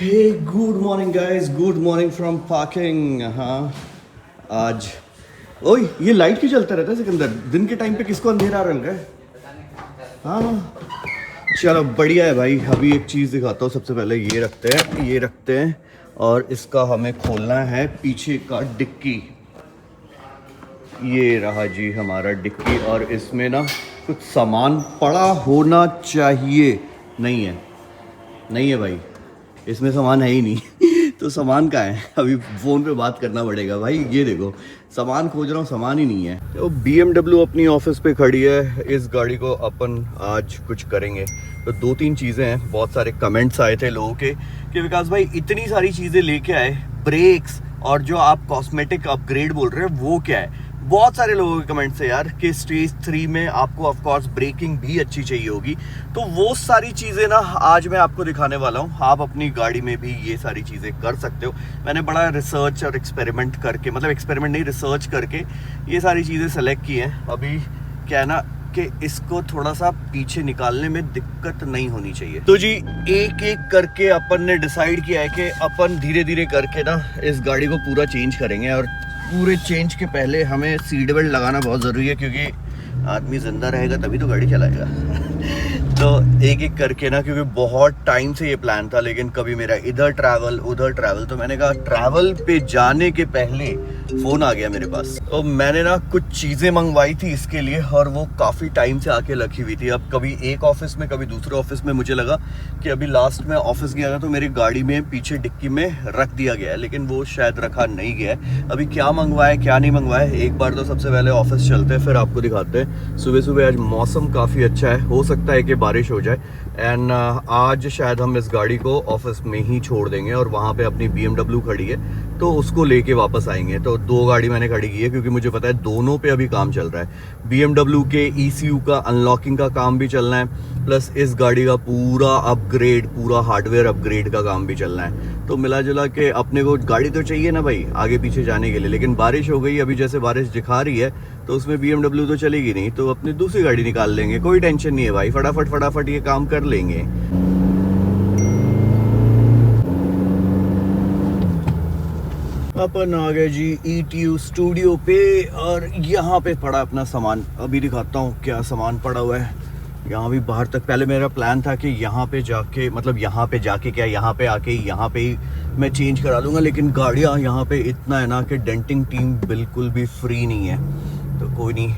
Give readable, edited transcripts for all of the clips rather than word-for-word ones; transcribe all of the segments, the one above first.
Hey good morning guys, good morning from parking. हाँ, आज ओए ये लाइट क्यों चलता रहता है सिकंदर? दिन के टाइम पे किसको अंधेरा रंग है? हाँ चलो बढ़िया है भाई। अभी एक चीज़ दिखाता हूँ। सबसे पहले ये रखते हैं और इसका हमें खोलना है पीछे का डिक्की। ये रहा जी हमारा डिक्की और इसमें ना कुछ सामान पड़ा होना चाहिए। नहीं है, नहीं है भाई, इसमें सामान है ही नहीं। तो सामान कहाँ है? अभी फ़ोन पे बात करना पड़ेगा भाई। ये देखो सामान खोज रहा हूँ, सामान ही नहीं है। तो BMW अपनी ऑफिस पे खड़ी है। इस गाड़ी को अपन आज कुछ करेंगे। तो दो तीन चीज़ें हैं। बहुत सारे कमेंट्स आए थे लोगों के कि विकास भाई इतनी सारी चीज़ें लेके आए, ब्रेक्स और जो आप कॉस्मेटिक अपग्रेड बोल रहे हैं वो क्या है? बहुत सारे लोगों के कमेंट्स है यार कि स्टेज 3 में आपको ऑफ कोर्स ब्रेकिंग भी अच्छी चाहिए होगी। तो वो सारी चीज़ें ना आज मैं आपको दिखाने वाला हूँ। आप अपनी गाड़ी में भी ये सारी चीज़ें कर सकते हो। मैंने बड़ा रिसर्च और एक्सपेरिमेंट करके, मतलब एक्सपेरिमेंट नहीं, रिसर्च करके ये सारी चीज़ें सेलेक्ट की हैं। अभी क्या है ना कि इसको थोड़ा सा पीछे निकालने में दिक्कत नहीं होनी चाहिए। तो जी एक एक करके अपन ने डिसाइड किया है कि अपन धीरे धीरे करके ना इस गाड़ी को पूरा चेंज करेंगे। और पूरे चेंज के पहले हमें सीट बेल्ट लगाना बहुत ज़रूरी है, क्योंकि आदमी जिंदा रहेगा तभी तो गाड़ी चलाएगा। तो एक एक करके ना, क्योंकि बहुत टाइम से ये प्लान था, लेकिन कभी मेरा इधर ट्रैवल उधर ट्रैवल, तो मैंने कहा ट्रैवल पे जाने के पहले फ़ोन आ गया मेरे पास। तो मैंने ना कुछ चीज़ें मंगवाई थी इसके लिए और वो काफ़ी टाइम से आके रखी हुई थी। अब कभी एक ऑफिस में कभी दूसरे ऑफिस में। मुझे लगा कि अभी लास्ट में ऑफिस गया था तो मेरी गाड़ी में पीछे डिक्की में रख दिया गया है, लेकिन वो शायद रखा नहीं गया है। अभी क्या मंगवाया क्या नहीं मंगवाया, एक बार तो सबसे पहले ऑफिस चलते हैं फिर आपको दिखाते हैं। सुबह सुबह आज मौसम काफ़ी अच्छा है, हो सकता है कि बारिश हो जाए। एंड आज शायद हम इस गाड़ी को ऑफिस में ही छोड़ देंगे और वहाँ पे अपनी BMW खड़ी है तो उसको लेके वापस आएंगे। तो दो गाड़ी मैंने खड़ी की है क्योंकि मुझे पता है दोनों पे अभी काम चल रहा है। BMW के ECU का अनलॉकिंग का काम भी चलना है, प्लस इस गाड़ी का पूरा अपग्रेड, पूरा हार्डवेयर अपग्रेड का काम भी चलना है। तो मिला जुला के अपने को गाड़ी तो चाहिए ना भाई आगे पीछे जाने के लिए। लेकिन बारिश हो गई, अभी जैसे बारिश दिखा रही है तो उसमें BMW तो चलेगी नहीं, तो अपनी दूसरी गाड़ी निकाल लेंगे। कोई टेंशन नहीं है भाई, फटाफट फटाफट ये काम कर लेंगे। अपन आ गए जी ETU स्टूडियो पे और यहाँ पे पड़ा अपना सामान। अभी दिखाता हूँ क्या सामान पड़ा हुआ है। यहाँ भी बाहर तक, पहले मेरा प्लान था कि यहाँ पे जाके, मतलब यहाँ पे जाके क्या, यहाँ पे आके यहाँ पे ही मैं चेंज करा लूँगा, लेकिन गाड़ियाँ यहाँ पे इतना है ना कि डेंटिंग टीम बिल्कुल भी फ्री नहीं है। तो कोई नहीं,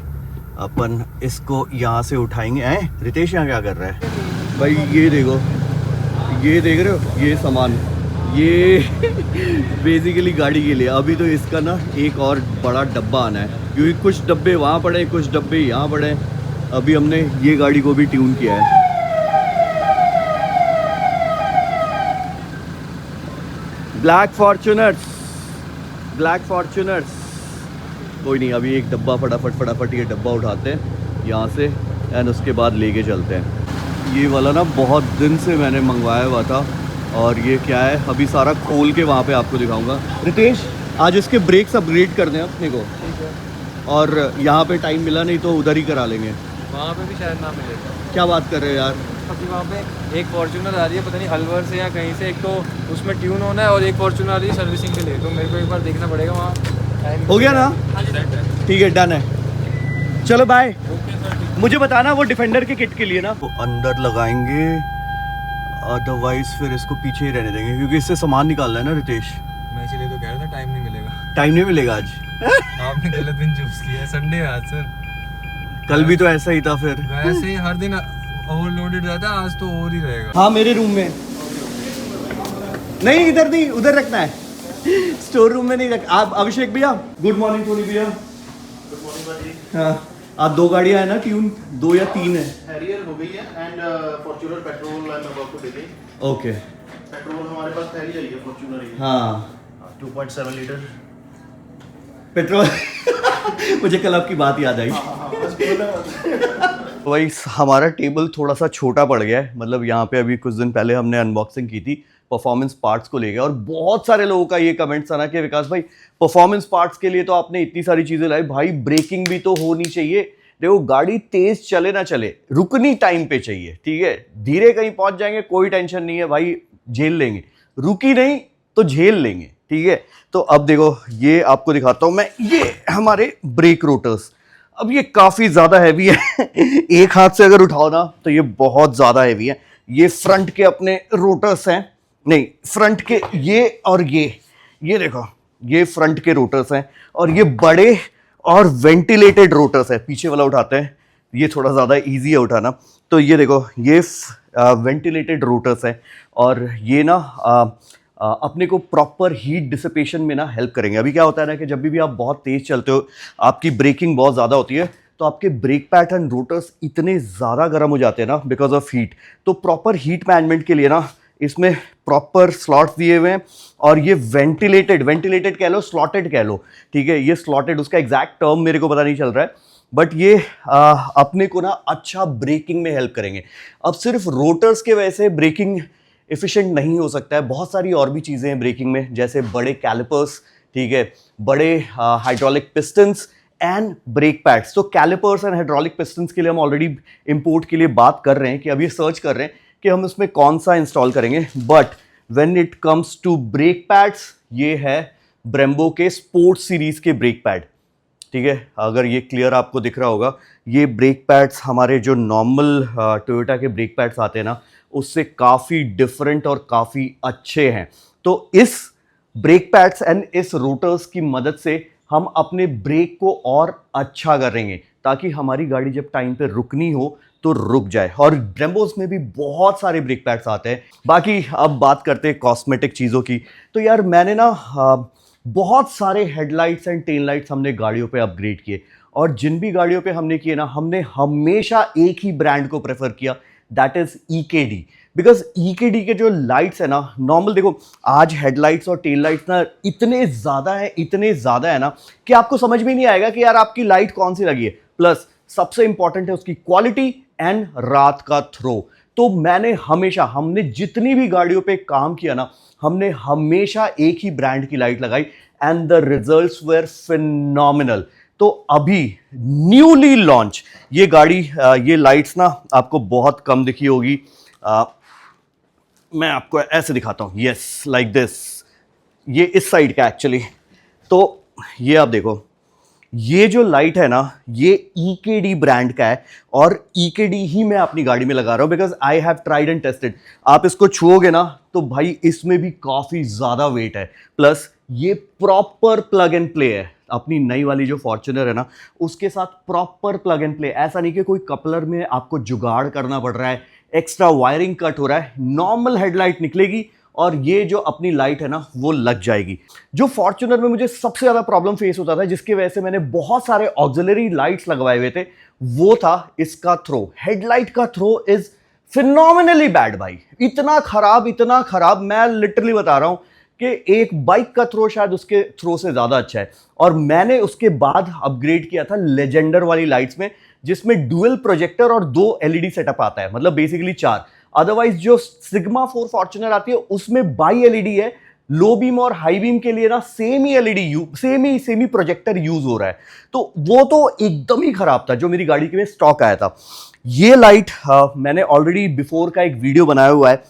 अपन इसको यहाँ से उठाएंगे। रितेश यहाँ क्या कर रहा है भाई? ये देखो, ये देख रहे हो ये सामान, ये बेसिकली गाड़ी के लिए। अभी तो इसका ना एक और बड़ा डब्बा आना है, क्योंकि कुछ डब्बे वहाँ पड़े, कुछ डब्बे यहाँ पड़े। अभी हमने ये गाड़ी को भी ट्यून किया है। Black Fortuners, black Fortuners. कोई नहीं, अभी एक डब्बा फटाफट फटाफट ये डब्बा उठाते हैं यहाँ से एंड उसके बाद लेके चलते हैं। ये वाला ना बहुत दिन से मैंने मंगवाया हुआ था और ये क्या है अभी सारा खोल के वहाँ पे आपको दिखाऊंगा। रितेश आज इसके ब्रेक्स अपग्रेड करने हैं अपने को, और यहाँ पे टाइम मिला नहीं तो उधर ही करा लेंगे। वहाँ पे भी शायद ना मिलेगा। क्या बात कर रहे हो यार? अभी वहाँ पे एक फॉर्च्यूनर आ रही है, पता नहीं अलवर से या कहीं से। एक तो उसमें ट्यून होना है और एक फॉर्च्यूनर आ रही है सर्विसिंग के लिए, तो मेरे को एक बार देखना पड़ेगा वहाँ। हो गया ना? ठीक है, डन है, चलो बाय। मुझे बताना वो डिफेंडर के किट के लिए ना, वो अंदर लगाएंगे, अदरवाइज फिर इसको पीछे ही रहने देंगे क्योंकि इससे सामान निकालना है ना रितेश। मैं इसीलिए तो कह रहा था टाइम नहीं मिलेगा। टाइम नहीं मिलेगा आज। आपने गलत दिन चूज किया है, संडे है आज सर। कल भी तो ऐसा ही था फिर। वैसे ही हर दिन ओवरलोडेड रहता है, आज तो और ही रहेगा। हाँ मेरे रूम में नहीं, इधर नहीं, उधर रखना है, स्टोर रूम में नहीं रख। आप अभिषेक भैया, गुड मॉर्निंग। थोड़ी भैया गुड मॉर्निंग भाजी। हाँ, आप दो गाड़ियाँ हैं ना ट्यून, 2 या 3 है? हैरियर हो गई है and Fortuner petrol I am about to take. Okay, petrol हमारे पास पहले ही है, फॉर्च्यूनर ही। हाँ 2.7 लीटर पेट्रोल। मुझे कल आपकी बात याद आई। वही हमारा टेबल थोड़ा सा छोटा पड़ गया है, मतलब यहाँ पे अभी कुछ दिन पहले हमने अनबॉक्सिंग की थी परफॉर्मेंस पार्ट्स को लेकर, और बहुत सारे लोगों का ये कमेंट्स आना कि विकास भाई परफॉर्मेंस पार्ट्स के लिए तो आपने इतनी सारी चीजें लाई, भाई ब्रेकिंग भी तो होनी चाहिए। देखो गाड़ी तेज चले ना चले, रुकनी टाइम पे चाहिए, ठीक है? धीरे कहीं पहुंच जाएंगे कोई टेंशन नहीं है भाई, झेल लेंगे। रुकी नहीं तो झेल लेंगे, ठीक है। तो अब देखो ये आपको दिखाता हूं मैं, ये हमारे ब्रेक रोटर्स। अब ये काफी ज्यादा हैवी है एक हाथ से अगर उठाओ ना तो ये बहुत ज्यादा हैवी है। ये फ्रंट के अपने रोटर्स हैं, नहीं फ्रंट के ये और ये देखो ये फ्रंट के रोटर्स हैं और ये बड़े और वेंटिलेटेड रोटर्स है। पीछे वाला उठाते हैं, ये थोड़ा ज़्यादा इजी है उठाना। तो ये देखो ये वेंटिलेटेड रोटर्स है और ये ना अपने को प्रॉपर हीट डिसिपेशन में ना हेल्प करेंगे। अभी क्या होता है ना कि जब भी आप बहुत तेज़ चलते हो, आपकी ब्रेकिंग बहुत ज़्यादा होती है, तो आपके ब्रेक पैटर्न रोटर्स इतने ज़्यादा गर्म हो जाते हैं ना बिकॉज ऑफ हीट। तो प्रॉपर हीट मैनेजमेंट के लिए ना इसमें प्रॉपर स्लॉट्स दिए हुए हैं और ये वेंटिलेटेड कह लो, स्लॉटेड कह लो, ठीक है। ये स्लॉटेड, उसका एग्जैक्ट टर्म मेरे को पता नहीं चल रहा है, बट ये अपने को ना अच्छा ब्रेकिंग में हेल्प करेंगे। अब सिर्फ रोटर्स के वजह से ब्रेकिंग एफिशिएंट नहीं हो सकता है, बहुत सारी और भी चीज़ें हैं ब्रेकिंग में, जैसे बड़े कैलिपर्स, ठीक है, बड़े hydraulic pistons and brake pads. तो कैलिपर्स एंड हाइड्रोलिक पिस्टन्स के लिए हम ऑलरेडी इंपोर्ट के लिए बात कर रहे हैं कि अभी सर्च कर रहे हैं कि हम इसमें कौन सा इंस्टॉल करेंगे। But when it comes to brake pads, ये है ब्रेम्बो के स्पोर्ट्स सीरीज के ब्रेक पैड, ठीक है। अगर ये क्लियर आपको दिख रहा होगा, ये ब्रेक पैड्स हमारे जो नॉर्मल टोयोटा के ब्रेक पैड्स आते हैं ना, उससे काफ़ी डिफरेंट और काफ़ी अच्छे हैं। तो इस ब्रेक पैड्स एंड इस रोटर्स की मदद से हम अपने ब्रेक को और अच्छा करेंगे ताकि हमारी गाड़ी जब टाइम पे रुकनी हो तो रुक जाए। और ब्रेम्बोस में भी बहुत सारे ब्रेक पैड्स आते हैं। बाकी अब बात करते हैं कॉस्मेटिक चीज़ों की। तो यार मैंने ना बहुत सारे हेडलाइट्स एंड टेल लाइट्स हमने गाड़ियों पे अपग्रेड किए, और जिन भी गाड़ियों पे हमने किए ना, हमने हमेशा एक ही ब्रांड को प्रेफर किया, that is EKD। Because EKD के जो लाइट्स है ना, नॉर्मल देखो आज हेडलाइट्स और टेल लाइट्स ना इतने ज़्यादा है ना कि आपको समझ में नहीं आएगा कि यार आपकी लाइट कौन सी लगी है। प्लस सबसे इंपॉर्टेंट है उसकी क्वालिटी एंड रात का थ्रो। तो हमने जितनी भी गाड़ियों पे काम किया ना, हमने हमेशा एक ही ब्रांड की लाइट लगाई and the results were phenomenal. तो अभी न्यूली लॉन्च ये गाड़ी, ये लाइट्स ना आपको बहुत कम दिखी होगी। मैं आपको ऐसे दिखाता हूं, यस लाइक दिस। ये इस साइड का एक्चुअली। तो ये आप देखो, ये जो लाइट है ना, ये EKD ब्रांड का है और EKD ही मैं अपनी गाड़ी में लगा रहा हूं because I have tried and tested. आप इसको छुओगे ना तो भाई इसमें भी काफी ज्यादा वेट है, प्लस ये प्रॉपर प्लग एंड प्ले है। अपनी नई वाली जो फॉर्च्यूनर है ना, उसके साथ प्रॉपर प्लग एंड प्ले। ऐसा नहीं कि कोई कपलर में आपको जुगाड़ करना पड़ रहा है, एक्स्ट्रा वायरिंग कट हो रहा है। नॉर्मल हेडलाइट निकलेगी और ये जो अपनी लाइट है ना वो लग जाएगी। जो फॉर्च्यूनर में मुझे सबसे ज्यादा प्रॉब्लम फेस होता था, जिसकी वजह से मैंने बहुत सारे ऑक्सिलरी लाइट्स लगवाए हुए थे, वो था इसका थ्रो। हेडलाइट का थ्रो इज फिनोमिनली बैड भाई, इतना खराब, मैं लिटरली बता रहा हूं कि एक बाइक का थ्रो शायद उसके थ्रो से ज्यादा अच्छा है। और मैंने उसके बाद अपग्रेड किया था लेजेंडर वाली लाइट्स में, जिसमें डुअल प्रोजेक्टर और 2 LED सेटअप आता है, मतलब बेसिकली 4। अदरवाइज जो सिग्मा 4 फॉर्च्यूनर आती है उसमें बाई LED है। लो बीम और हाई बीम के लिए ना सेम ही LED सेम ही प्रोजेक्टर यूज हो रहा है। तो वो तो एकदम ही खराब था जो मेरी गाड़ी के में स्टॉक आया था। ये लाइट मैंने ऑलरेडी बिफोर का एक वीडियो बनाया हुआ है।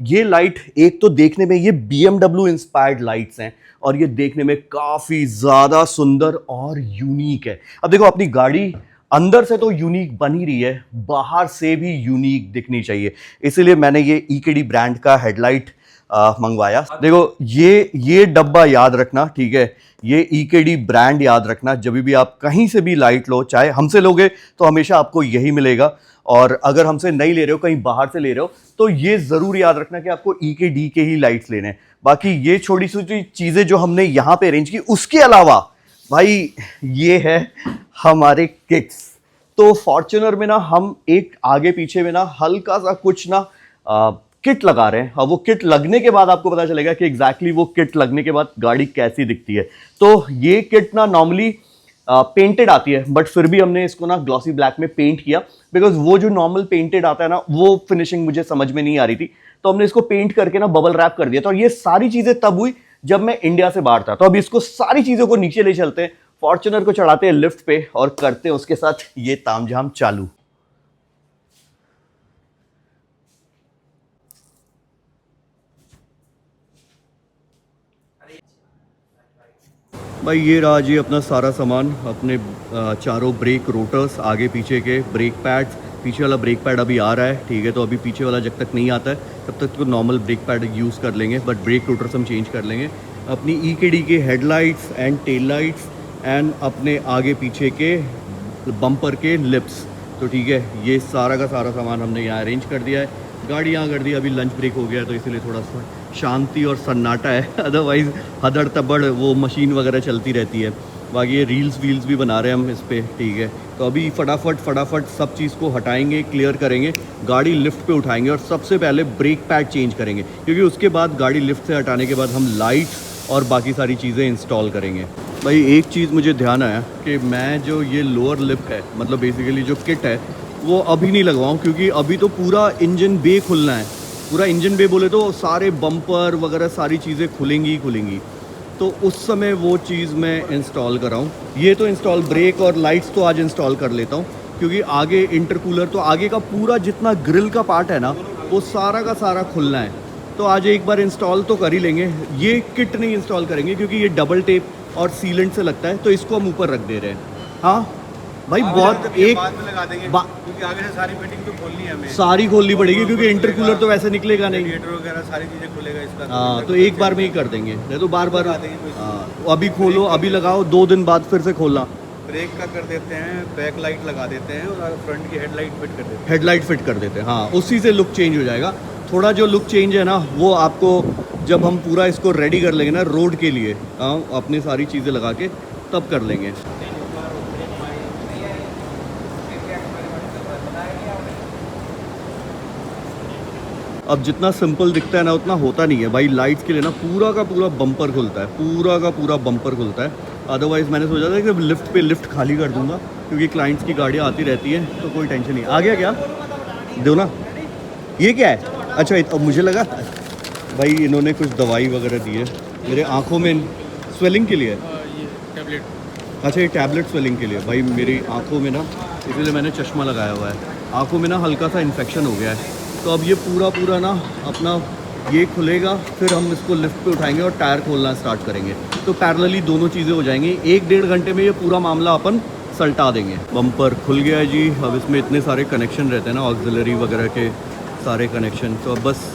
ये लाइट एक तो देखने में ये BMW इंस्पायर्ड लाइट्स हैं और ये देखने में काफी ज्यादा सुंदर और यूनिक है। अब देखो अपनी गाड़ी अंदर से तो यूनिक बन ही रही है, बाहर से भी यूनिक दिखनी चाहिए, इसीलिए मैंने ये EKD ब्रांड का हेडलाइट मंगवाया। देखो ये डब्बा याद रखना, ठीक है, ये EKD ब्रांड याद रखना। जब भी आप कहीं से भी लाइट लो, चाहे हमसे लोगे तो हमेशा आपको यही मिलेगा, और अगर हमसे नहीं ले रहे हो, कहीं बाहर से ले रहे हो, तो ये जरूर याद रखना कि आपको EKD के ही लाइट्स लेने हैं। बाकी ये छोटी छोटी चीजें जो हमने यहाँ पे अरेंज की, उसके अलावा भाई ये है हमारे किट्स। तो फॉर्च्यूनर में ना हम एक आगे पीछे में ना हल्का सा कुछ ना किट लगा रहे हैं। अब वो किट लगने के बाद आपको पता चलेगा कि एग्जैक्टली वो किट लगने के बाद गाड़ी कैसी दिखती है। तो ये किट ना नॉर्मली पेंटेड आती है, बट फिर भी हमने इसको ना ग्लॉसी ब्लैक में पेंट किया बिकॉज वो जो नॉर्मल पेंटेड आता है ना, वो फिनिशिंग मुझे समझ में नहीं आ रही थी, तो हमने इसको पेंट करके ना बबल रैप कर दिया था। और ये सारी चीजें तब हुई जब मैं इंडिया से बाहर था। तो अब इसको सारी चीजों को नीचे ले चलते हैं, फॉर्च्यूनर को चढ़ाते हैं लिफ्ट पे और करते हैं उसके साथ ये तामझाम चालू। भाई ये रहा जी अपना सारा सामान, अपने चारों ब्रेक रोटर्स, आगे पीछे के ब्रेक पैड्स। पीछे वाला ब्रेक पैड अभी आ रहा है, ठीक है, तो अभी पीछे वाला जब तक नहीं आता है तब तक तो नॉर्मल ब्रेक पैड यूज़ कर लेंगे, बट ब्रेक रोटर्स हम चेंज कर लेंगे। अपनी EKD के headlights and tail lights and अपने आगे पीछे के बम्पर के लिप्स, तो ठीक है, ये सारा का सारा सामान हमने यहाँ अरेंज कर दिया है। गाड़ी यहाँ कर दी, अभी लंच ब्रेक हो गया तो इसीलिए थोड़ा सा शांति और सन्नाटा है, अदरवाइज़ हदड़ तबड़ वो मशीन वगैरह चलती रहती है। बाकी ये रील्स वील्स भी बना रहे हैं हम इस पर, ठीक है। तो अभी फटाफट सब चीज़ को हटाएंगे, क्लियर करेंगे, गाड़ी लिफ्ट पे उठाएंगे और सबसे पहले ब्रेक पैड चेंज करेंगे, क्योंकि उसके बाद गाड़ी लिफ्ट से हटाने के बाद हम लाइट और बाकी सारी चीज़ें इंस्टॉल करेंगे। भाई एक चीज़ मुझे ध्यान आया कि मैं जो ये लोअर लिप है, मतलब बेसिकली जो किट है, वो अभी नहीं लगवाऊँ, क्योंकि अभी तो पूरा इंजन बे खुलना है। पूरा इंजन बे बोले तो सारे बम्पर वगैरह सारी चीज़ें खुलेंगी ही खुलेंगी, तो उस समय वो चीज़ मैं इंस्टॉल कराऊँ। ये तो इंस्टॉल, ब्रेक और लाइट्स तो आज इंस्टॉल कर लेता हूँ, क्योंकि आगे इंटरकूलर तो आगे का पूरा जितना ग्रिल का पार्ट है ना, वो सारा का सारा खुलना है, तो आज एक बार इंस्टॉल तो कर ही लेंगे। ये किट नहीं इंस्टॉल करेंगे क्योंकि ये डबल टेप और सीलेंट से लगता है, तो इसको हम ऊपर रख दे रहे हैं। हाँ भाई बहुत एक बाद में लगा देंगे, क्योंकि आगे से सारी फिटिंग तो खोलनी है हमें, सारी खोलनी पड़ेगी, क्योंकि इंटरकूलर तो वैसे निकलेगा नहीं, रेडिएटर वगैरह सारी चीज़ें खुलेगा इसका। हाँ, तो एक बार में ही कर देंगे, नहीं तो बार बार। हाँ, अभी खोलो, अभी लगाओ, 2 दिन बाद फिर से खोलना। ब्रेक का कर देते हैं, बैक लाइट लगा देते हैं और फ्रंट की हेडलाइट फिट कर देते हैं। हेडलाइट फिट कर देते हैं, हाँ, उसी से लुक चेंज हो जाएगा। थोड़ा जो लुक चेंज है ना, वो आपको जब हम पूरा इसको रेडी कर लेंगे ना रोड के लिए, हाँ, अपनी सारी चीज़ें लगा के तब कर लेंगे। अब जितना सिंपल दिखता है ना उतना होता नहीं है भाई। लाइट्स के लिए ना पूरा का पूरा बम्पर खुलता है, पूरा का पूरा बम्पर खुलता है। अदरवाइज़ मैंने सोचा था कि लिफ्ट पे लिफ्ट खाली कर दूंगा, क्योंकि क्लाइंट्स की गाड़ियाँ आती रहती हैं, तो कोई टेंशन नहीं। आ गया क्या? दो ना। ये क्या है? अच्छा, अब मुझे लगा भाई इन्होंने कुछ दवाई वगैरह दी है मेरे आँखों में स्वेलिंग के लिए। ये टैबलेट, अच्छा, ये टैबलेट स्वेलिंग के लिए। भाई मेरी आँखों में ना, इसलिए मैंने चश्मा लगाया हुआ है, आँखों में ना हल्का सा इन्फेक्शन हो गया है, तो अब ये पूरा ना अपना ये खुलेगा, फिर हम इसको लिफ्ट पे उठाएंगे और टायर खोलना स्टार्ट करेंगे, तो पैरेलली दोनों चीज़ें हो जाएंगी। 1-1.5 घंटे में ये पूरा मामला अपन सल्टा देंगे। बम्पर खुल गया है जी। अब इसमें इतने सारे कनेक्शन रहते हैं ना, ऑक्सिलरी वगैरह के सारे कनेक्शन, तो अब बस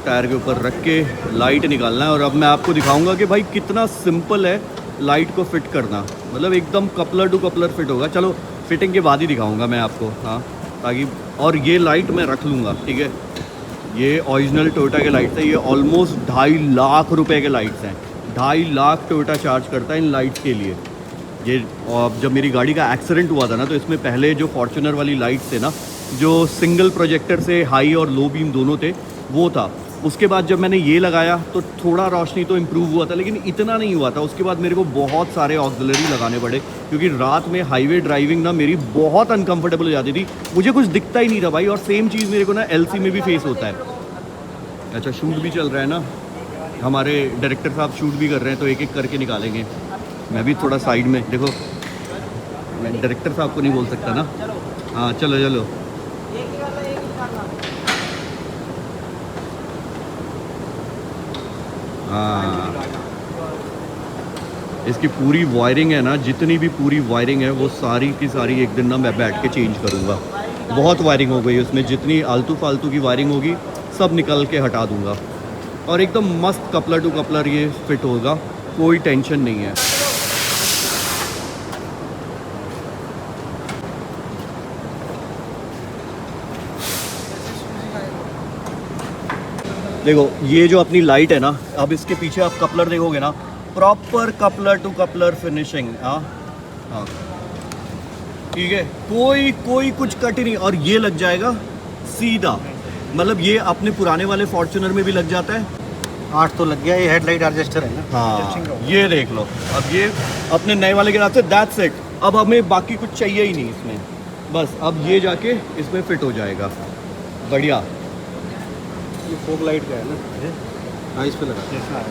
टायर के ऊपर रख के लाइट निकालना है। और अब मैं आपको दिखाऊंगा कि भाई कितना सिंपल है लाइट को फिट करना, मतलब एकदम कपलर टू कपलर फिट होगा। चलो फिटिंग के बाद ही दिखाऊंगा मैं आपको, हाँ, ताकि। और ये लाइट मैं रख लूँगा, ठीक है, ये ओरिजिनल टोयोटा के लाइट्स है, ये ऑलमोस्ट 2.5 लाख रुपए के लाइट्स हैं। 2.5 लाख टोयोटा चार्ज करता है इन लाइट्स के लिए। ये जब मेरी गाड़ी का एक्सीडेंट हुआ था ना, तो इसमें पहले जो फॉर्च्यूनर वाली लाइट्स थे ना, जो सिंगल प्रोजेक्टर से हाई और लो बीम दोनों थे, वो था। उसके बाद जब मैंने ये लगाया तो थोड़ा रोशनी तो इम्प्रूव हुआ था, लेकिन इतना नहीं हुआ था। उसके बाद मेरे को बहुत सारे ऑक्सिलरी लगाने पड़े, क्योंकि रात में हाईवे ड्राइविंग ना मेरी बहुत अनकंफर्टेबल हो जाती थी, मुझे कुछ दिखता ही नहीं था भाई। और सेम चीज़ मेरे को ना LC में भी फेस होता है। अच्छा, शूट भी चल रहा है ना, हमारे डायरेक्टर साहब शूट भी कर रहे हैं, तो एक एक करके निकालेंगे। मैं भी थोड़ा साइड में, देखो मैं डायरेक्टर साहब को नहीं बोल सकता ना। हाँ, चलो चलो। हाँ, इसकी पूरी वायरिंग है ना, जितनी भी पूरी वायरिंग है वो सारी की सारी एक दिन ना मैं बैठ के चेंज करूँगा। बहुत वायरिंग हो गई उसमें, जितनी आलतू फालतू की वायरिंग होगी सब निकल के हटा दूँगा, और एकदम मस्त कपलर टू कपलर ये फिट होगा, कोई टेंशन नहीं है। देखो ये जो अपनी लाइट है ना, अब इसके पीछे आप कपलर देखोगे ना, proper coupler to coupler finishing. हाँ हाँ, ठीक है, कोई कुछ कट ही नहीं। और ये लग जाएगा सीधा, मतलब ये अपने पुराने वाले फॉर्च्यूनर में भी लग जाता है। 8 तो लग गया, ये हेडलाइट एडजस्टर है ना। हाँ, ये देख लो, अब ये अपने नए वाले के नाम से दैट्स इट। अब हमें बाकी कुछ चाहिए ही नहीं इसमें, बस अब ये जाके इसमें फिट हो जाएगा। बढ़िया। ये फोक लाइट का है ना, हाँ, इस पे लगा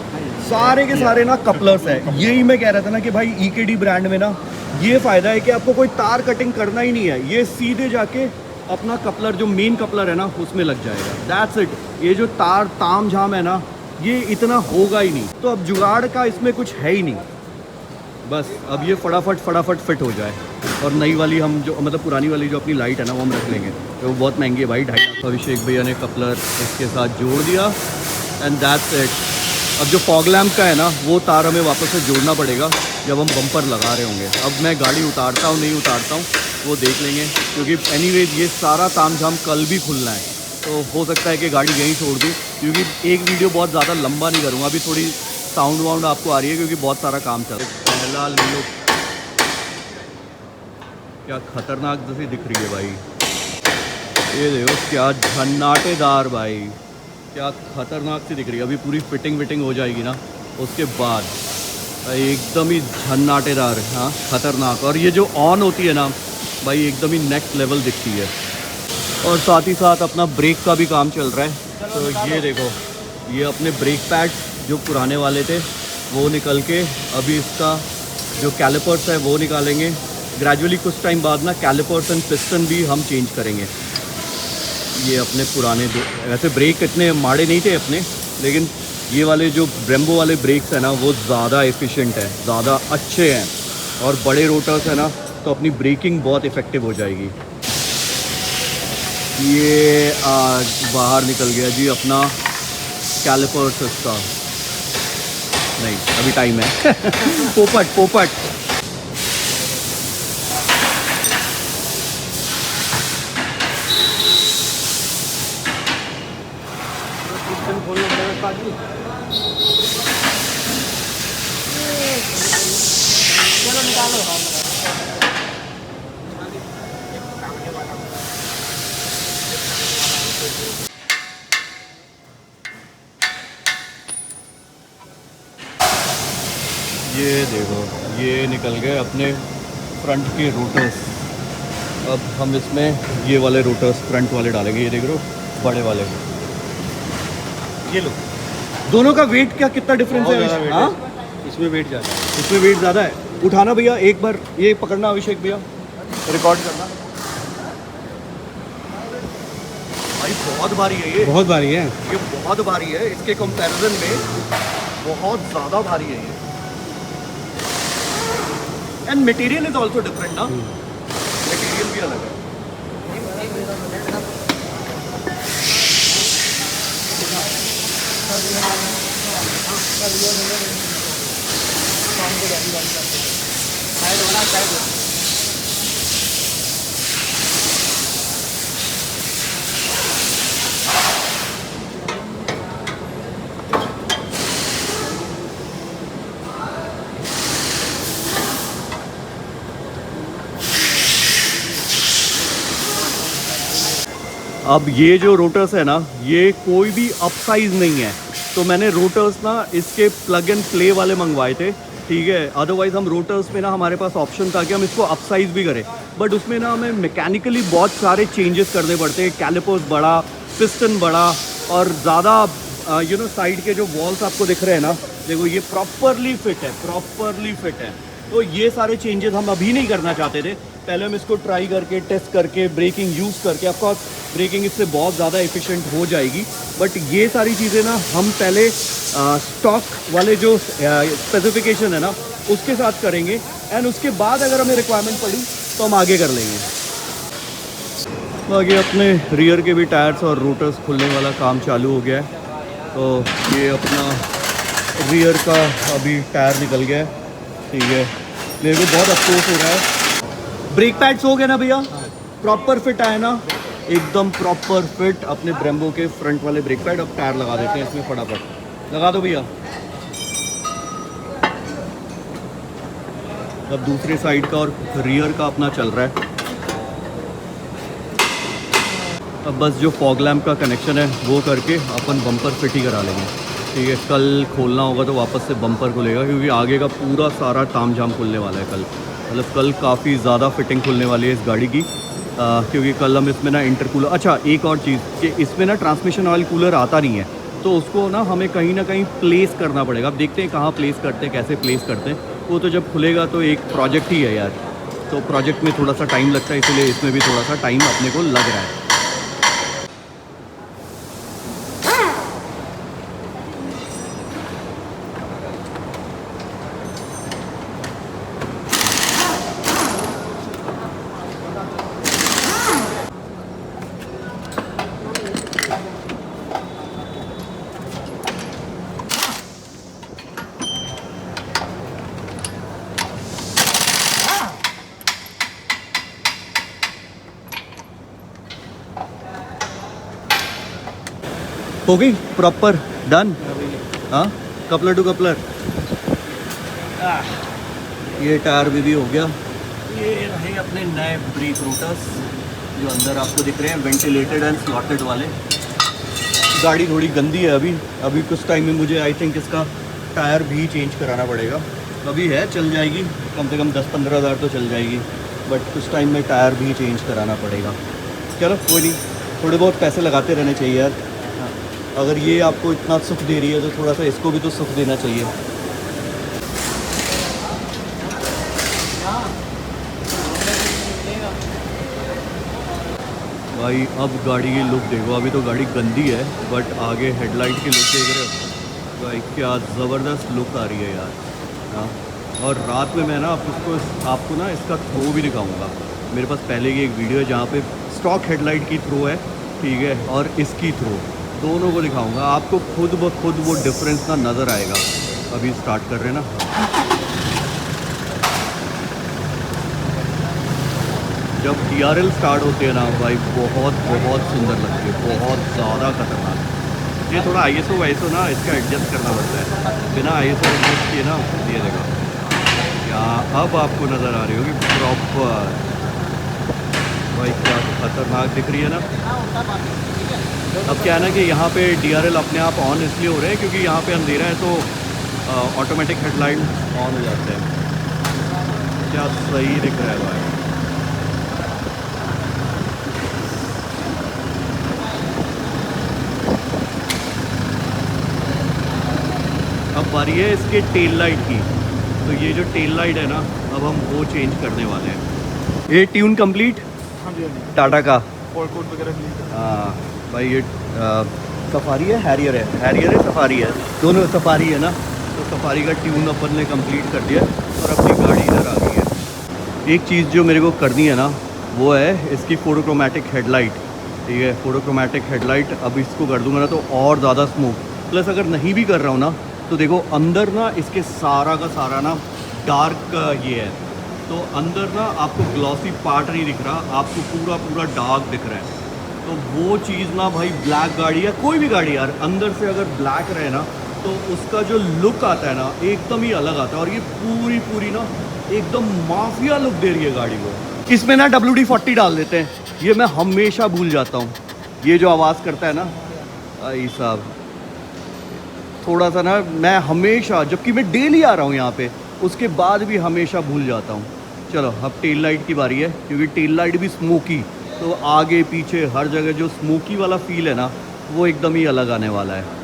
सारे के सारे ना कपलर्स है। यही मैं कह रहा था ना कि भाई EKD ब्रांड में ना ये फ़ायदा है कि आपको कोई तार कटिंग करना ही नहीं है, ये सीधे जाके अपना कपलर जो मेन कपलर है ना उसमें लग जाएगा। That's it. ये जो तार ताम झाम है ना, ये इतना होगा ही नहीं। तो अब जुगाड़ का इसमें कुछ है ही नहीं, बस अब ये फटाफट फिट हो जाए और नई वाली हम जो मतलब पुरानी वाली जो अपनी लाइट है ना वो हम रख लेंगे। तो वो बहुत महंगी है भाई, 2.5 लाख। अभिषेक भैया ने कपलर इसके साथ जोड़ दिया एंड दैट्स इट। अब जो फॉग लैम्प का है ना वो तार हमें वापस से जोड़ना पड़ेगा जब हम बम्पर लगा रहे होंगे। अब मैं गाड़ी उतारता हूँ नहीं उतारता हूँ वो देख लेंगे, क्योंकि एनीवेज ये सारा तामझाम कल भी खुलना है। तो हो सकता है कि गाड़ी यहीं छोड़ दूँ, क्योंकि एक वीडियो बहुत ज़्यादा लंबा नहीं करूँगा। अभी थोड़ी साउंड वाउंड आपको आ रही है क्योंकि बहुत सारा काम चल रहा है। पहला लुक क्या खतरनाक जैसी दिख रही है भाई, ये देखो क्या झन्नाटेदार भाई, क्या खतरनाक सी दिख रही है। अभी पूरी फिटिंग विटिंग हो जाएगी ना उसके बाद भाई एकदम ही झन्नाटेदार। हाँ खतरनाक। और ये जो ऑन होती है ना भाई एकदम ही नेक्स्ट लेवल दिखती है। और साथ ही साथ अपना ब्रेक का भी काम चल रहा है। तो ये देखो ये अपने ब्रेक पैड जो पुराने वाले थे वो निकल के अभी इसका जो कैलिपर्स है वो निकालेंगे। ग्रेजुअली कुछ टाइम बाद ना कैलिपर्स एंड पिस्टन भी हम चेंज करेंगे। ये अपने पुराने वैसे ब्रेक इतने माड़े नहीं थे अपने, लेकिन ये वाले जो ब्रेम्बो वाले ब्रेक्स हैं ना वो ज़्यादा एफिशिएंट है, ज़्यादा अच्छे हैं। और बड़े रोटर्स है ना तो अपनी ब्रेकिंग बहुत इफ़ेक्टिव हो जाएगी। ये आज बाहर निकल गया जी अपना कैलिपर्स इसका, नहीं अभी टाइम है। पोपट चलो निकालो। ये देखो ये निकल गए अपने फ्रंट के रोटर्स। अब हम इसमें ये वाले रोटर्स फ्रंट वाले डालेंगे। ये देख रहे हो बड़े वाले, ये लो। दोनों का वेट क्या कितना डिफरेंस है? हाँ इसमें वेट ज़्यादा है। इसमें वेट ज़्यादा है। उठाना भैया एक बार, ये पकड़ना अभिषेक भैया, रिकॉर्ड करना भाई। बहुत भारी है ये, बहुत भारी है। ये बहुत भारी है। इसके कंपैरिजन में बहुत ज़्यादा भारी है ये। And material is also different ना, मटेरियल भी अलग है। अब ये जो रोटर्स है ना ये कोई भी अप साइज़ नहीं है। तो मैंने रोटर्स ना इसके प्लग एंड प्ले वाले मंगवाए थे, ठीक है। अदरवाइज़ हम रोटर्स में ना हमारे पास ऑप्शन था कि हम इसको अप साइज़ भी करें, बट उसमें ना हमें मैकेनिकली बहुत सारे चेंजेस करने पड़ते हैं। कैलिपर्स बड़ा, पिस्टन बड़ा और ज़्यादा साइड के जो वॉल्स आपको दिख रहे हैं ना, देखो ये प्रॉपरली फिट है। तो ये सारे चेंजेस हम अभी नहीं करना चाहते थे। पहले हम इसको ट्राई करके टेस्ट करके ब्रेकिंग यूज़ करके, ऑफकोर्स ब्रेकिंग इससे बहुत ज़्यादा एफिशिएंट हो जाएगी, बट ये सारी चीज़ें ना हम पहले स्टॉक वाले जो स्पेसिफिकेशन है ना उसके साथ करेंगे। एंड उसके बाद अगर हमें रिक्वायरमेंट पड़ी तो हम आगे कर लेंगे। बाकी अपने रियर के भी टायर्स और रोटर्स खुलने वाला काम चालू हो गया है। तो ये अपना रियर का अभी टायर निकल गया है, ठीक है। मेरे को बहुत अफसोस हो रहा है। ब्रेक पैड्स हो गए ना भैया, प्रॉपर फिट आए ना, एकदम प्रॉपर फिट अपने ब्रेम्बो के फ्रंट वाले ब्रेक पैड। अब टायर लगा देते हैं इसमें, फटाफट लगा दो भैया। अब दूसरे साइड का और रियर का अपना चल रहा है। अब बस जो फॉग लैम्प का कनेक्शन है वो करके अपन बम्पर फिट ही करा लेंगे, ठीक है। कल खोलना होगा तो वापस से बम्पर खुलेगा, क्योंकि आगे का पूरा सारा तामझाम खुलने वाला है कल। मतलब कल काफ़ी ज़्यादा फिटिंग खुलने वाली है इस गाड़ी की, क्योंकि कल हम इसमें ना इंटरकूलर, अच्छा एक और चीज़ कि इसमें ना ट्रांसमिशन ऑयल कूलर आता नहीं है, तो उसको ना हमें कहीं ना कहीं प्लेस करना पड़ेगा। अब देखते हैं कहाँ प्लेस करते हैं, कैसे प्लेस करते हैं। वो तो जब खुलेगा तो एक प्रोजेक्ट ही है यार, तो प्रोजेक्ट में थोड़ा सा टाइम लगता है, इसलिए इसमें भी थोड़ा सा टाइम अपने को लग रहा है। हो गई प्रॉपर डन। हाँ कपलर टू कपलर। ये टायर भी हो गया। ये रहे अपने नए ब्रीथ रोटर्स जो अंदर आपको दिख रहे हैं, वेंटिलेटेड एंड स्लॉटेड वाले। गाड़ी थोड़ी गंदी है अभी कुछ टाइम में मुझे आई थिंक इसका टायर भी चेंज कराना पड़ेगा। अभी है चल जाएगी, कम से कम 10-15 हज़ार तो चल जाएगी, बट कुछ टाइम में टायर भी चेंज कराना पड़ेगा। चलो कोई नहीं, थोड़े बहुत पैसे लगाते रहने चाहिए यार। अगर ये आपको इतना सुख दे रही है तो थोड़ा सा इसको भी तो सुख देना चाहिए। भाई अब गाड़ी की लुक देखो। अभी तो गाड़ी गंदी है बट आगे हेडलाइट की लुक देख रहे हो भाई, क्या ज़बरदस्त लुक आ रही है यार। हाँ, और रात में मैं ना आपको ना इसका थ्रो भी दिखाऊंगा। मेरे पास पहले की एक वीडियो है जहाँ पे स्टॉक हेडलाइट की थ्रो है, ठीक है, और इसकी थ्रो, दोनों को दिखाऊंगा आपको। खुद ब खुद वो डिफरेंस ना नज़र आएगा। अभी स्टार्ट कर रहे हैं ना, जब DRL स्टार्ट होते हैं ना भाई बहुत सुंदर लगती है, बहुत ज़्यादा खतरनाक। ये थोड़ा ISO वाइसो ना इसका एडजस्ट करना पड़ता है, बिना ISO एडजस्ट किए ना। ये देखो यहाँ अब आपको नज़र आ रही होगी प्रॉपर भाई, क्या खतरनाक दिख रही है ना। अब क्या है ना कि यहाँ पे DRL अपने आप ऑन इसलिए हो रहे हैं क्योंकि यहाँ पे अंधेरा है तो ऑटोमेटिक हेडलाइट ऑन हो जाते हैं। क्या सही दिख रहा है भाई। अब बारी है इसके टेल लाइट की। तो ये जो टेल लाइट है ना, अब हम वो चेंज करने वाले हैं। ये ट्यून कंप्लीट टाटा का हाँ भाई। ये सफारी है, हैरियर है सफारी है, दोनों सफारी है ना। तो सफारी का ट्यून अपन ने कंप्लीट कर दिया और अपनी गाड़ी इधर आ गई है। एक चीज़ जो मेरे को करनी है ना वो है इसकी फोटोक्रोमेटिक हेडलाइट, ठीक है, फोटोक्रोमेटिक हेडलाइट। अब इसको कर दूंगा ना तो और ज़्यादा स्मूथ। प्लस अगर नहीं भी कर रहा हूँ ना तो देखो अंदर ना इसके सारा का सारा ना डार्क ये है, तो अंदर ना आपको ग्लॉसी पार्ट नहीं दिख रहा, आपको पूरा डार्क दिख रहा है। तो वो चीज़ ना भाई, ब्लैक गाड़ी या कोई भी गाड़ी यार, अंदर से अगर ब्लैक रहे ना तो उसका जो लुक आता है ना एकदम ही अलग आता है। और ये पूरी ना एकदम माफिया लुक दे रही है गाड़ी को। इसमें ना WD-40 डाल देते हैं, ये मैं हमेशा भूल जाता हूँ। ये जो आवाज़ करता है ना भाई साहब, थोड़ा सा ना मैं हमेशा, जबकि मैं डेली आ रहा हूँ यहाँ पे, उसके बाद भी हमेशा भूल जाता हूँ। चलो अब टेल लाइट की बारी है, क्योंकि टेल लाइट भी स्मोकी, तो आगे पीछे हर जगह जो स्मोकी वाला फील है ना वो एकदम ही अलग आने वाला है।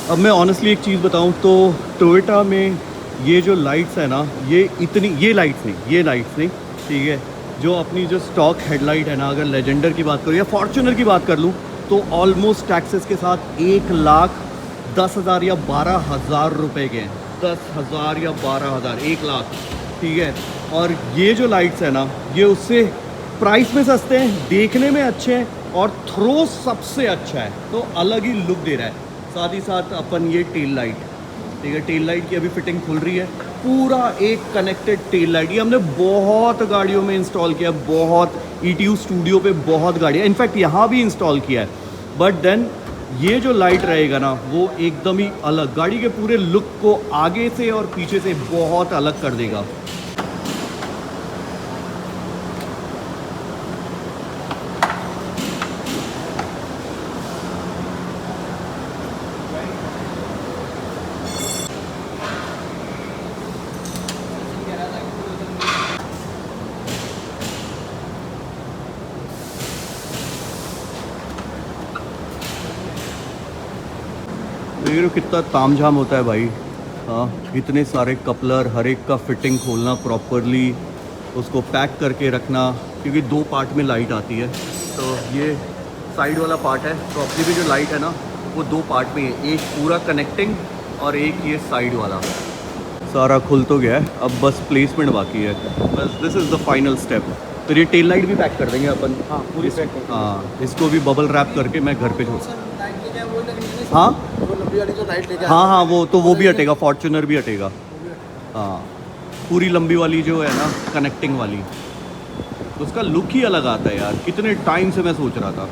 अब मैं ऑनेस्टली एक चीज़ बताऊं तो टोयोटा में ये जो लाइट्स है ना, ये लाइट्स नहीं, ठीक है, जो अपनी जो स्टॉक हेडलाइट है ना, अगर लेजेंडर की बात करूँ या फॉर्च्यूनर की बात कर लूँ तो ऑलमोस्ट टैक्सेस के साथ 1,10,000 या 12,000 रुपये के हैं। 10,000 या 12,000, 1,00,000, ठीक है। और ये जो लाइट्स है ना ये उससे प्राइस में सस्ते हैं, देखने में अच्छे हैं और थ्रो सबसे अच्छा है, तो अलग ही लुक दे रहा है। साथ ही साथ अपन ये टेल लाइट, ठीक है, टेल लाइट की अभी फिटिंग खुल रही है। पूरा एक कनेक्टेड टेल लाइट, ये हमने बहुत गाड़ियों में इंस्टॉल किया, बहुत ETU स्टूडियो पे बहुत गाड़ियाँ, इनफैक्ट यहाँ भी इंस्टॉल किया है। बट देन ये जो लाइट रहेगा ना वो एकदम ही अलग, गाड़ी के पूरे लुक को आगे से और पीछे से बहुत अलग कर देगा। देखो कितना तामझाम होता है भाई। हाँ, इतने सारे कपलर, हर एक का फिटिंग खोलना प्रॉपरली, उसको पैक करके रखना, क्योंकि 2 पार्ट में लाइट आती है। तो ये साइड वाला पार्ट है। प्रॉपर्ली भी जो लाइट है ना वो दो पार्ट में है, एक पूरा कनेक्टिंग और एक ये साइड वाला। सारा खुल तो गया है, अब बस प्लेसमेंट बाकी है, बस this is the final step. फिर ये टेल लाइट भी पैक कर देंगे अपन। हाँ पूरी पैक कर हाँ, इसको भी बबल रैप करके मैं घर पे छोड़। हाँ हाँ हाँ, वो भी हटेगा, फॉर्च्यूनर भी हटेगा। हाँ, पूरी लंबी वाली जो है ना कनेक्टिंग वाली, उसका लुक ही अलग आता है यार। कितने टाइम से मैं सोच रहा था।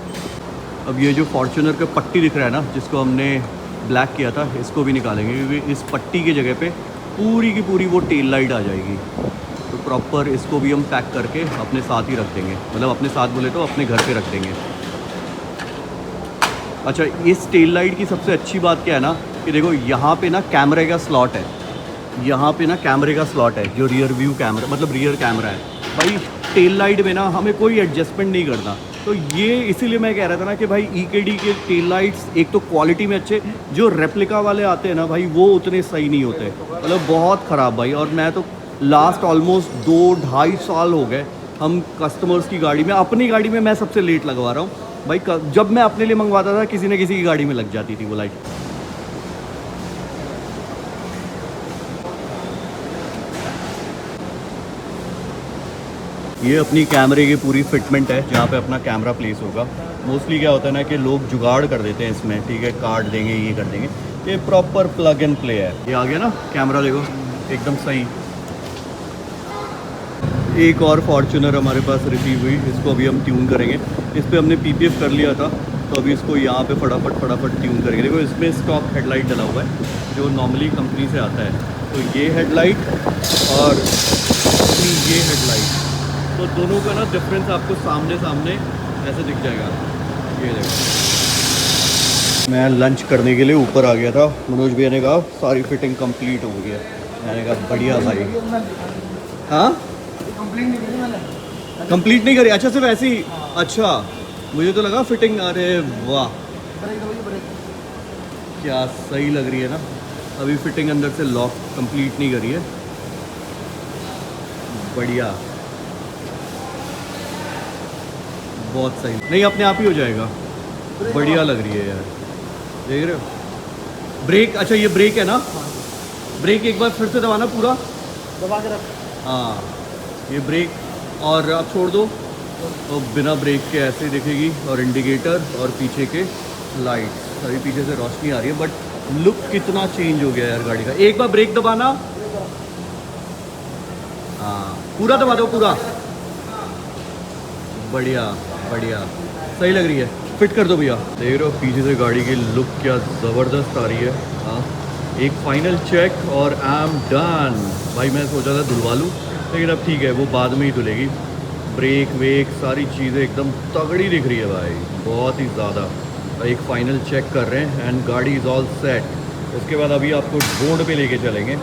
अब ये जो फॉर्च्यूनर का पट्टी दिख रहा है ना, जिसको हमने ब्लैक किया था, इसको भी निकालेंगे क्योंकि इस पट्टी की जगह पे पूरी की पूरी वो टेल लाइट आ जाएगी। तो प्रॉपर इसको भी हम पैक करके अपने साथ ही रख देंगे, मतलब अपने साथ बोले तो अपने घर पे रख देंगे। अच्छा, इस टेल लाइट की सबसे अच्छी बात क्या है ना कि देखो यहाँ पे ना कैमरे का स्लॉट है, यहाँ पे ना कैमरे का स्लॉट है जो रियर व्यू कैमरा मतलब रियर कैमरा है। भाई टेल लाइट में ना हमें कोई एडजस्टमेंट नहीं करना। तो ये इसीलिए मैं कह रहा था ना कि भाई EKD के टेल लाइट्स एक तो क्वालिटी में अच्छे, जो रेप्लिका वाले आते हैं ना भाई वो उतने सही नहीं होते, मतलब बहुत ख़राब भाई। और मैं तो लास्ट ऑलमोस्ट 2-2.5 साल हो गए हम कस्टमर्स की गाड़ी में, अपनी गाड़ी में मैं सबसे लेट लगवा रहा हूँ भाई। जब मैं अपने लिए मंगवाता था किसी न किसी की गाड़ी में लग जाती थी वो लाइट। ये अपनी कैमरे की पूरी फिटमेंट है जहाँ पे अपना कैमरा प्लेस होगा। मोस्टली क्या होता है ना कि लोग जुगाड़ कर देते हैं इसमें, ठीक है, कार्ड देंगे, ये कर देंगे। ये प्रॉपर प्लग एंड प्ले है। ये आ गया ना कैमरा, देखो एकदम सही। एक और फॉर्च्यूनर हमारे पास रिसीव हुई, इसको अभी हम ट्यून करेंगे। इस पर हमने PPF कर लिया था, तो अभी इसको यहाँ पे फटाफट ट्यून करेंगे। देखो इसमें स्टॉक हेडलाइट डला हुआ है जो नॉर्मली कंपनी से आता है। तो ये हेडलाइट और ये हेडलाइट, तो दोनों का ना डिफरेंस आपको सामने ऐसे दिख जाएगा। ये देखो, मैं लंच करने के लिए ऊपर आ गया था। मनोज भैया ने कहा सारी फिटिंग कंप्लीट हो गई है। मैंने कहा बढ़िया भाई। हाँ, कंप्लीट नहीं करी? अच्छा, सिर्फ ऐसे ही। अच्छा, मुझे तो लगा फिटिंग। अरे वाह, क्या सही लग रही है ना। अभी फिटिंग अंदर से लॉक कंप्लीट नहीं करी है। बढ़िया, बहुत सही। नहीं, अपने आप ही हो जाएगा। बढ़िया लग रही है यार, देख रहे हो। ब्रेक, अच्छा ये ब्रेक है ना, ब्रेक एक बार फिर से दबाना, पूरा दबा के रख। हाँ, ये ब्रेक। और अब छोड़ दो तो बिना ब्रेक के ऐसे दिखेगी। और इंडिकेटर और पीछे के लाइट, अभी पीछे से रोशनी आ रही है, बट लुक कितना चेंज हो गया यार गाड़ी का। एक बार ब्रेक दबाना, हाँ पूरा दबा दो, पूरा। बढ़िया बढ़िया, सही लग रही है। फिट कर दो भैया। देख रहे हो पीछे से गाड़ी की लुक क्या ज़बरदस्त आ रही है। हाँ, एक फाइनल चेक और आई एम डन। भाई मैं सोचा था धुलवा लूँ, लेकिन अब ठीक है, वो बाद में ही धुलेगी। ब्रेक वेक सारी चीज़ें एकदम तगड़ी दिख रही है भाई, बहुत ही ज़्यादा। एक फ़ाइनल चेक कर रहे हैं एंड गाड़ी इज़ ऑल सेट। उसके बाद अभी आपको रोड पे लेके चलेंगे,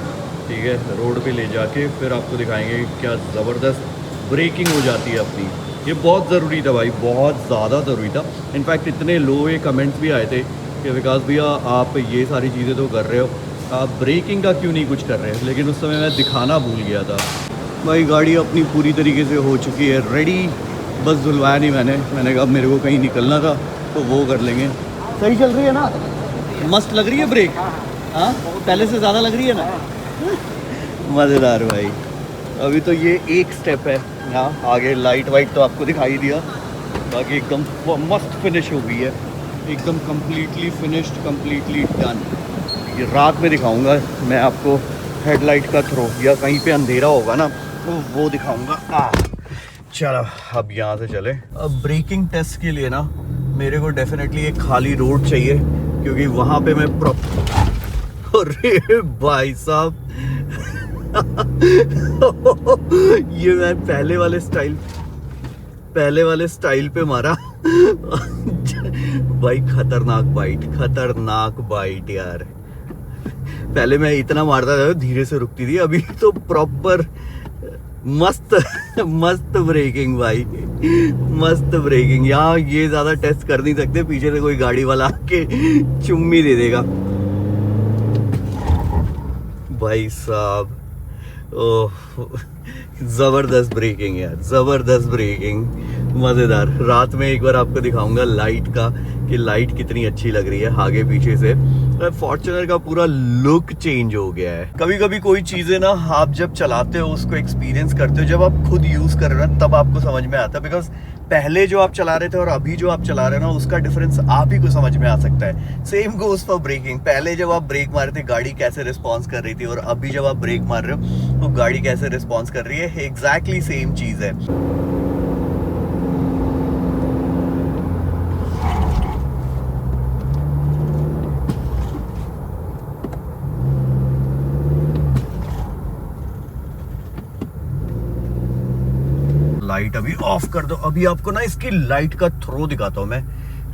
ठीक है। रोड पे ले जाके फिर आपको दिखाएंगे क्या ज़बरदस्त ब्रेकिंग हो जाती है अपनी। ये बहुत ज़रूरी था भाई, बहुत ज़्यादा ज़रूरी था। इनफैक्ट इतने लोग कमेंट्स भी आए थे कि विकास भैया आप ये सारी चीज़ें तो कर रहे हो, आप ब्रेकिंग का क्यों नहीं कुछ कर रहे हैं। लेकिन उस समय मैं दिखाना भूल गया था। भाई गाड़ी अपनी पूरी तरीके से हो चुकी है रेडी, बस धुलवाया नहीं मैंने कहा मेरे को कहीं निकलना था तो वो कर लेंगे। सही चल रही है ना, मस्त लग रही है ब्रेक। हाँ, पहले से ज़्यादा लग रही है ना। मज़ेदार भाई। अभी तो ये एक स्टेप है। हाँ, आगे लाइट वाइट तो आपको दिखाई दिया, बाकी एकदम मस्त फिनिश हो गई है, एकदम कम्प्लीटली फिनिश्ड, कम्प्लीटली डन। ये रात में दिखाऊंगा मैं आपको हेडलाइट का थ्रो, या कहीं पे अंधेरा होगा ना तो वो दिखाऊंगा। चलो अब यहाँ से चले। अब ब्रेकिंग टेस्ट के लिए ना मेरे को डेफिनेटली एक खाली रोड चाहिए, क्योंकि वहाँ पे मैं अरे भाई साहब ये मैं पहले वाले स्टाइल पे मारा भाई। खतरनाक बाइट यार। पहले मैं इतना मारता था धीरे से रुकती थी, अभी तो प्रॉपर मस्त ब्रेकिंग भाई, मस्त ब्रेकिंग। यहाँ ये ज्यादा टेस्ट कर नहीं सकते, पीछे से कोई गाड़ी वाला आके चुम्मी दे देगा भाई साहब। ओह, जबरदस्त ब्रेकिंग यार, जबरदस्त ब्रेकिंग, मजेदार। रात में एक बार आपको दिखाऊंगा लाइट का कि लाइट कितनी अच्छी लग रही है आगे पीछे से। फॉर्च्यूनर का पूरा लुक चेंज हो गया है। कभी कभी कोई चीजें ना आप जब चलाते हो उसको एक्सपीरियंस करते हो, जब आप खुद यूज कर रहे हो तब आपको समझ में आता है। बिकॉज पहले जो आप चला रहे थे और अभी जो आप चला रहे हो ना उसका डिफरेंस आप ही को समझ में आ सकता है। Same goes for braking. पहले जब आप ब्रेक मार रहे थे गाड़ी कैसे रिस्पॉन्स कर रही थी और अभी जब आप ब्रेक मार रहे हो तो गाड़ी कैसे रिस्पॉन्स कर रही है, एग्जैक्टली सेम चीज है। लाइट अभी ऑफ कर दो। अभी आपको ना इसकी लाइट का थ्रो दिखाता हूँ मैं,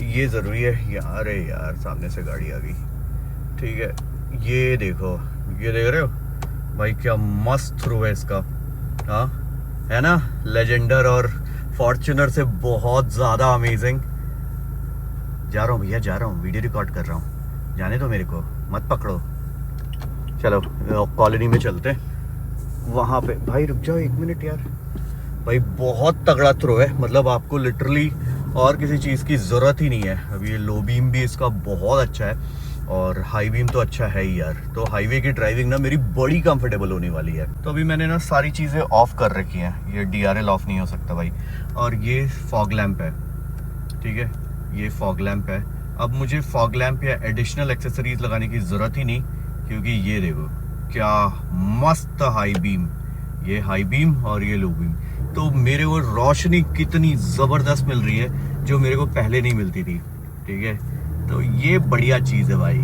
ये जरूरी है यार। अरे यार सामने से गाड़ी आ गई, ठीक है। ये देखो, ये देख रहे हो भाई क्या मस्त थ्रो है इसका, हाँ है ना, लेजेंडर और फॉर्च्यूनर से बहुत ज्यादा अमेजिंग। जा रहा हूँ भैया, जा रहा हूँ, वीडियो रिकॉर्ड कर रहा हूँ, जाने दो मेरे को, मत पकड़ो। चलो कॉलोनी में चलते हैं वहां पे। भाई रुक जाओ 1 मिनट यार। भाई बहुत तगड़ा थ्रो है, मतलब आपको लिटरली और किसी चीज़ की ज़रूरत ही नहीं है। अभी ये लो बीम भी इसका बहुत अच्छा है और हाई बीम तो अच्छा है ही यार। तो हाईवे की ड्राइविंग ना मेरी बड़ी कंफर्टेबल होने वाली है। तो अभी मैंने ना सारी चीज़ें ऑफ कर रखी हैं। ये DRL ऑफ नहीं हो सकता भाई। और ये फॉग लैंप है, ठीक है, ये फॉग लैंप है। अब मुझे फॉग लैंप या एडिशनल एक्सेसरीज लगाने की ज़रूरत ही नहीं, क्योंकि ये देखो क्या मस्त हाई बीम, ये हाई बीम और ये लो बीम। तो मेरे को रोशनी कितनी ज़बरदस्त मिल रही है जो मेरे को पहले नहीं मिलती थी, ठीक है। तो ये बढ़िया चीज़ है भाई।